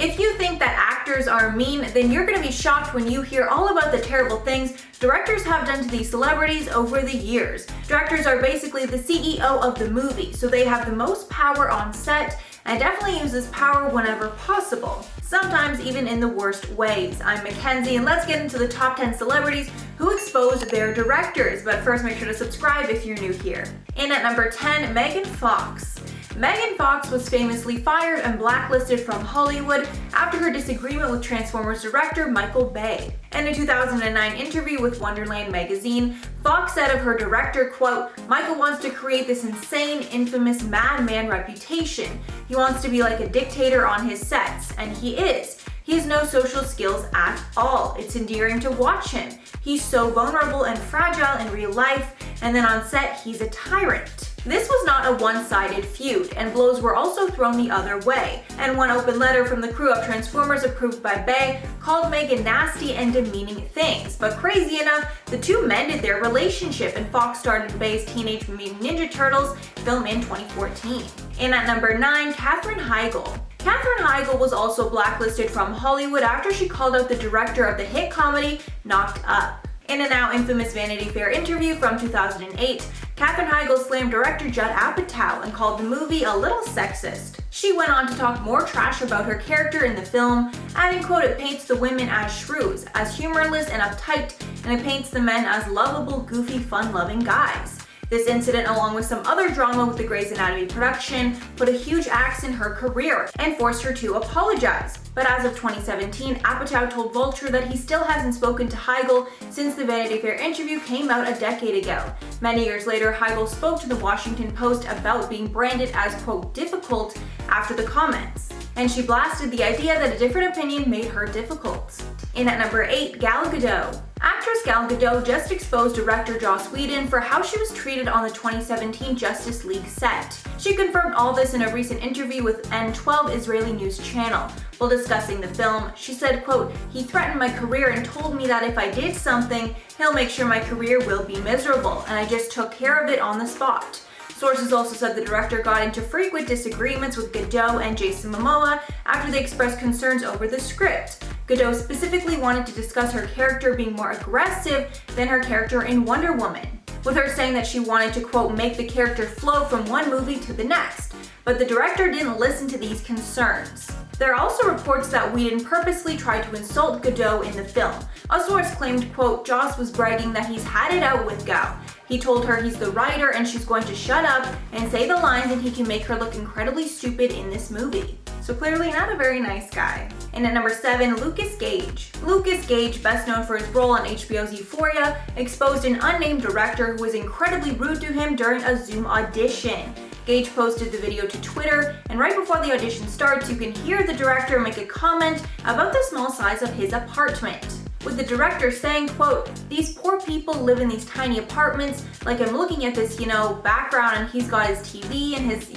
If you think that actors are mean, then you're going to be shocked when you hear all about the terrible things directors have done to these celebrities over the years. Directors are basically the CEO of the movie, so they have the most power on set and definitely use this power whenever possible, sometimes even in the worst ways. I'm Mackenzie, and let's get into the top 10 celebrities who exposed their directors. But first, make sure to subscribe if you're new here. In at number 10, Megan Fox. Megan Fox was famously fired and blacklisted from Hollywood after her disagreement with Transformers director Michael Bay. In a 2009 interview with Wonderland magazine, Fox said of her director, quote, "Michael wants to create this insane, infamous madman reputation. He wants to be like a dictator on his sets, and he is. He has no social skills at all. It's endearing to watch him. He's so vulnerable and fragile in real life, and then on set, he's a tyrant." This was not a one-sided feud, and blows were also thrown the other way. And one open letter from the crew of Transformers approved by Bay called Megan nasty and demeaning things. But crazy enough, the two mended their relationship, and Fox started Bay's Teenage Mutant Ninja Turtles film in 2014. In at number 9, Katherine Heigl. Katherine Heigl was also blacklisted from Hollywood after she called out the director of the hit comedy Knocked Up. In a now infamous Vanity Fair interview from 2008, Katherine Heigl slammed director Judd Apatow and called the movie a little sexist. She went on to talk more trash about her character in the film, adding, quote, "It paints the women as shrews, as humorless and uptight, and it paints the men as lovable, goofy, fun-loving guys." This incident, along with some other drama with the Grey's Anatomy production, put a huge axe in her career and forced her to apologize. But as of 2017, Apatow told Vulture that he still hasn't spoken to Heigl since the Vanity Fair interview came out a decade ago. Many years later, Heigl spoke to the Washington Post about being branded as, quote, "difficult" after the comments. And she blasted the idea that a different opinion made her difficult. In at number 8, Gal Gadot. Actress Gal Gadot just exposed director Joss Whedon for how she was treated on the 2017 Justice League set. She confirmed all this in a recent interview with N12 Israeli news channel. While discussing the film, she said, quote, "He threatened my career and told me that if I did something, he'll make sure my career will be miserable, and I just took care of it on the spot." Sources also said the director got into frequent disagreements with Gadot and Jason Momoa after they expressed concerns over the script. Gadot specifically wanted to discuss her character being more aggressive than her character in Wonder Woman, with her saying that she wanted to, quote, "make the character flow from one movie to the next." But the director didn't listen to these concerns. There are also reports that Whedon purposely tried to insult Gadot in the film. A source claimed, quote, "Joss was bragging that he's had it out with Gal. He told her he's the writer and she's going to shut up and say the lines and he can make her look incredibly stupid in this movie." So clearly not a very nice guy. And at number 7, Lucas Gage. Lucas Gage, best known for his role on HBO's Euphoria, exposed an unnamed director who was incredibly rude to him during a Zoom audition. Gage posted the video to Twitter, and right before the audition starts, you can hear the director make a comment about the small size of his apartment, with the director saying, quote, "These poor people live in these tiny apartments, like I'm looking at this, background and he's got his TV and his,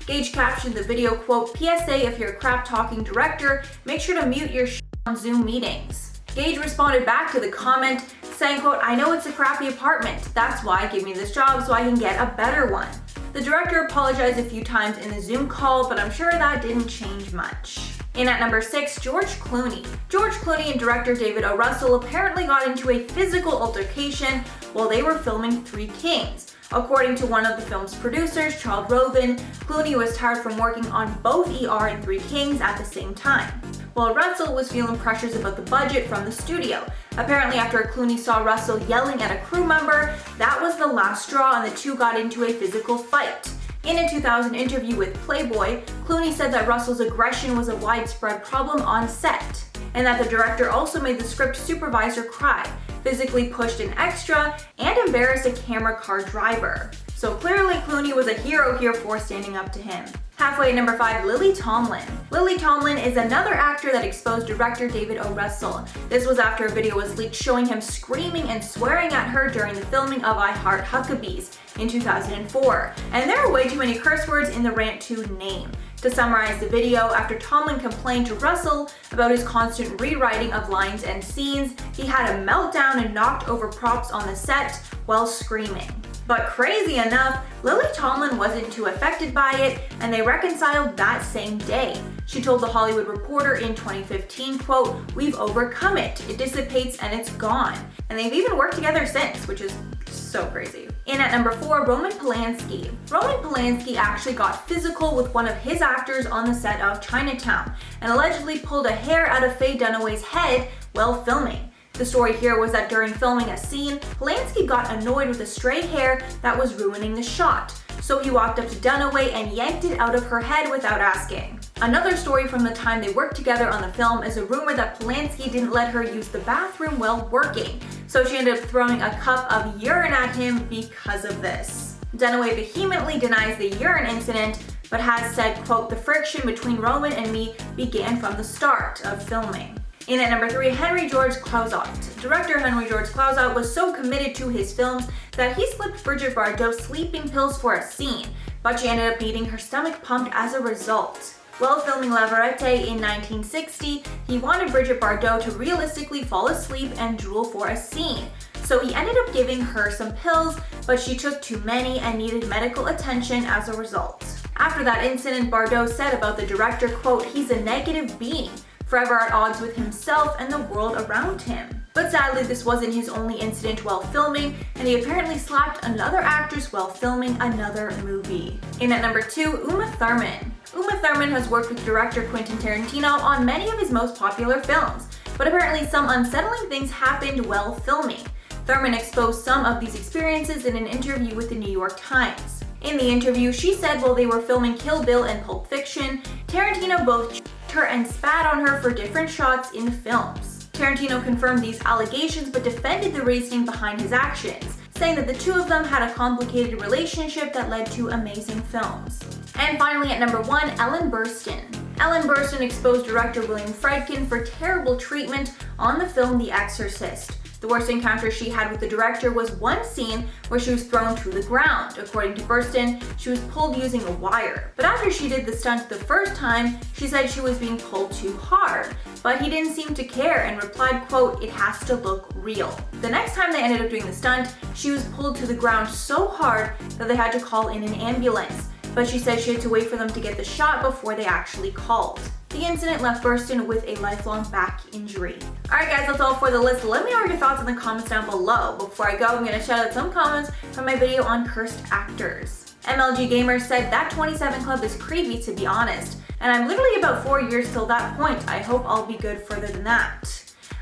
Gage captioned the video, quote, "PSA, if you're a crap talking director, make sure to mute your on Zoom meetings." Gage responded back to the comment saying, quote, "I know it's a crappy apartment. That's why give me this job so I can get a better one." The director apologized a few times in the Zoom call, but I'm sure that didn't change much. In at number 6, George Clooney. George Clooney and director David O. Russell apparently got into a physical altercation while they were filming Three Kings. According to one of the film's producers, Charles Roven, Clooney was tired from working on both ER and Three Kings at the same time, while Russell was feeling pressures about the budget from the studio. Apparently, after Clooney saw Russell yelling at a crew member, that was the last straw and the two got into a physical fight. In a 2000 interview with Playboy, Clooney said that Russell's aggression was a widespread problem on set, and that the director also made the script supervisor cry, physically pushed an extra, and embarrassed a camera car driver. So clearly Clooney was a hero here for standing up to him. Halfway at number 5, Lily Tomlin. Lily Tomlin is another actor that exposed director David O. Russell. This was after a video was leaked showing him screaming and swearing at her during the filming of I Heart Huckabees in 2004. And there are way too many curse words in the rant to name. To summarize the video, after Tomlin complained to Russell about his constant rewriting of lines and scenes, he had a meltdown and knocked over props on the set while screaming. But crazy enough, Lily Tomlin wasn't too affected by it, and they reconciled that same day. She told The Hollywood Reporter in 2015, quote, "We've overcome it. It dissipates and it's gone." And they've even worked together since, which is so crazy. In at number 4, Roman Polanski. Roman Polanski actually got physical with one of his actors on the set of Chinatown and allegedly pulled a hair out of Faye Dunaway's head while filming. The story here was that during filming a scene, Polanski got annoyed with a stray hair that was ruining the shot. So he walked up to Dunaway and yanked it out of her head without asking. Another story from the time they worked together on the film is a rumor that Polanski didn't let her use the bathroom while working, so she ended up throwing a cup of urine at him because of this. Dunaway vehemently denies the urine incident, but has said, quote, "The friction between Roman and me began from the start of filming." In at number 3, Henry George Clouzot. Director Henry George Clouzot was so committed to his films that he slipped Brigitte Bardot sleeping pills for a scene, but she ended up needing her stomach pumped as a result. While filming La Verite in 1960, he wanted Brigitte Bardot to realistically fall asleep and drool for a scene, so he ended up giving her some pills, but she took too many and needed medical attention as a result. After that incident, Bardot said about the director, quote, "He's a negative being, forever at odds with himself and the world around him." But sadly, this wasn't his only incident while filming, and he apparently slapped another actress while filming another movie. In at number 2, Uma Thurman. Uma Thurman has worked with director Quentin Tarantino on many of his most popular films, but apparently some unsettling things happened while filming. Thurman exposed some of these experiences in an interview with the New York Times. In the interview, she said while they were filming Kill Bill and Pulp Fiction, Tarantino both her and spat on her for different shots in films. Tarantino confirmed these allegations but defended the reasoning behind his actions, saying that the two of them had a complicated relationship that led to amazing films. And finally at number 1, Ellen Burstyn. Ellen Burstyn exposed director William Friedkin for terrible treatment on the film The Exorcist. The worst encounter she had with the director was one scene where she was thrown to the ground. According to Burstyn, she was pulled using a wire. But after she did the stunt the first time, she said she was being pulled too hard. But he didn't seem to care and replied, quote, "It has to look real." The next time they ended up doing the stunt, she was pulled to the ground so hard that they had to call in an ambulance. But she said she had to wait for them to get the shot before they actually called. The incident left Burstyn with a lifelong back injury. Alright guys, that's all for the list. Let me know your thoughts in the comments down below. Before I go, I'm going to shout out some comments from my video on cursed actors. MLG Gamer said, "That 27 Club is creepy to be honest. And I'm literally about 4 years till that point. I hope I'll be good further than that."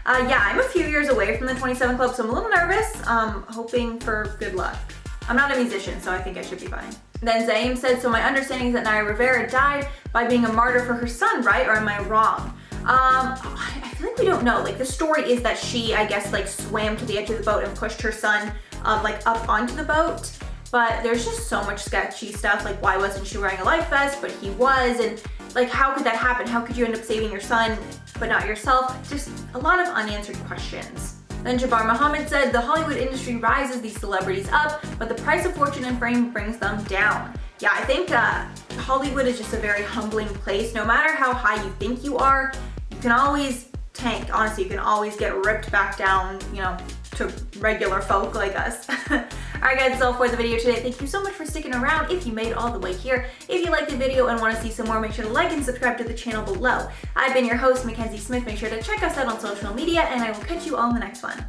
Yeah, I'm a few years away from the 27 Club, so I'm a little nervous. Hoping for good luck. I'm not a musician, so I think I should be fine. Then Zaim said, "So my understanding is that Naya Rivera died by being a martyr for her son, right? Or am I wrong?" I feel like we don't know. Like, the story is that she, I guess, like swam to the edge of the boat and pushed her son like up onto the boat. But there's just so much sketchy stuff. Like, why wasn't she wearing a life vest? But he was. And like, how could that happen? How could you end up saving your son but not yourself? Just a lot of unanswered questions. Then Jabbar Muhammad said, "The Hollywood industry rises these celebrities up, but the price of fortune and fame brings them down." Yeah, I think Hollywood is just a very humbling place. No matter how high you think you are, you can always tank. Honestly, you can always get ripped back down, you know, to regular folk like us. Alright guys, that's all for the video today. Thank you so much for sticking around if you made it all the way here. If you liked the video and want to see some more, make sure to like and subscribe to the channel below. I've been your host, Mackenzie Smith. Make sure to check us out on social media, and I will catch you all in the next one.